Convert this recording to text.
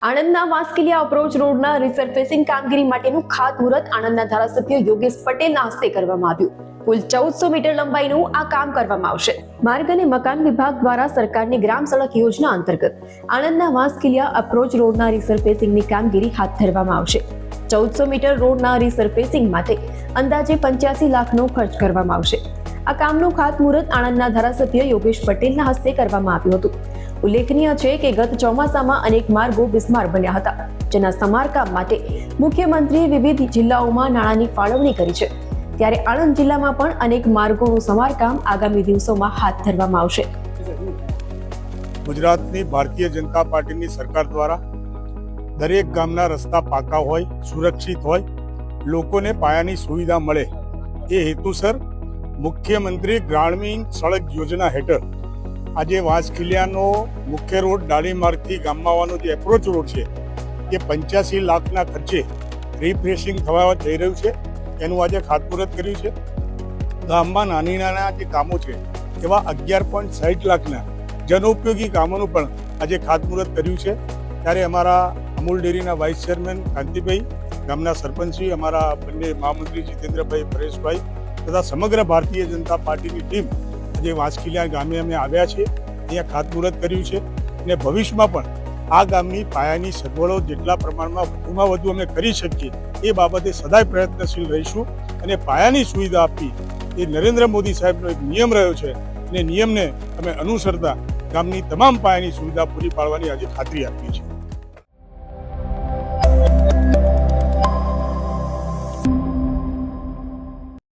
આણંદના વાંસકીલિયા approach રોડના resurfacing કામગીરી માટેનું ખાતમુહૂર્ત આણંદના ધારાસભ્ય યોગેશ પટેલના હસ્તે કરવામાં આવ્યું. કુલ 1400 મીટર લંબાઈનું આ કામ કરવામાં આવશે. માર્ગ અને મકાન વિભાગ દ્વારા સરકારની ગ્રામ સડક યોજના અંતર્ગત આણંદના વાંસકીલિયા અપ્રોચ રોડના રિસર્ફેસિંગની કામગીરી હાથ ધરવામાં આવશે. 1400 મીટર રોડના રિસર્ફેસિંગ માટે અંદાજે 85 લાખનો ખર્ચ કરવામાં આવશે. આ કામનું ખાતમુહૂર્ત આણંદના ધારાસભ્ય યોગેશ પટેલના હસ્તે કરવામાં આવ્યું હતું. ઉલ્લેખનીય છે કે ગત ચોમાસામાં અનેક માર્ગો બિસ્માર બન્યા હતા, જેના સમારકામ માટે મુખ્યમંત્રીએ વિવિધ જિલ્લાઓમાં નાણાંની ફાળવણી કરી છે. ત્યારે આણંદ જિલ્લામાં પણ અનેક માર્ગોનું સમારકામ આગામી દિવસોમાં હાથ ધરવામાં આવશે. ગુજરાતની ભારતીય જનતા પાર્ટીની સરકાર દ્વારા દરેક ગામના રસ્તા પાકા હોય, સુરક્ષિત હોય, લોકોને પાયાની સુવિધા મળે એ હેતુસર મુખ્યમંત્રી ગ્રામીણ સડક યોજના હેઠળ આજે વાંસકીલિયાનો મુખ્ય રોડ ડાળી માર્ગથી ગામમાં આવવાનો જે એપ્રોચ રોડ છે એ 85 લાખના ખર્ચે રિફ્રેશિંગ થવા જઈ રહ્યું છે. એનું આજે ખાતમુહૂર્ત કર્યું છે. ગામમાં નાના જે કામો છે એવા 11.60 લાખના જનોપયોગી કામોનું પણ આજે ખાતમુહૂર્ત કર્યું છે. ત્યારે અમારા અમૂલ ડેરીના વાઇસ ચેરમેન કાંતિભાઈ, ગામના સરપંચશ્રી, અમારા બંને મહામંત્રી જીતેન્દ્રભાઈ, પરેશભાઈ તથા સમગ્ર ભારતીય જનતા પાર્ટીની ટીમ આજે વાંસકીલિયા ગામે અમે આવ્યા છીએ, અહીંયા ખાતમુહૂર્ત કર્યું છે. અને ભવિષ્યમાં પણ આ ગામની પાયાની સગવડો જેટલા પ્રમાણમાં વધુમાં વધુ અમે કરી શકીએ એ બાબતે સદાય પ્રયત્નશીલ રહીશું. અને પાયાની સુવિધા આપવી એ નરેન્દ્ર મોદી સાહેબનો એક નિયમ રહ્યો છે, અને નિયમને અમે અનુસરતા ગામની તમામ પાયાની સુવિધા પૂરી પાડવાની આજે ખાતરી આપી છે.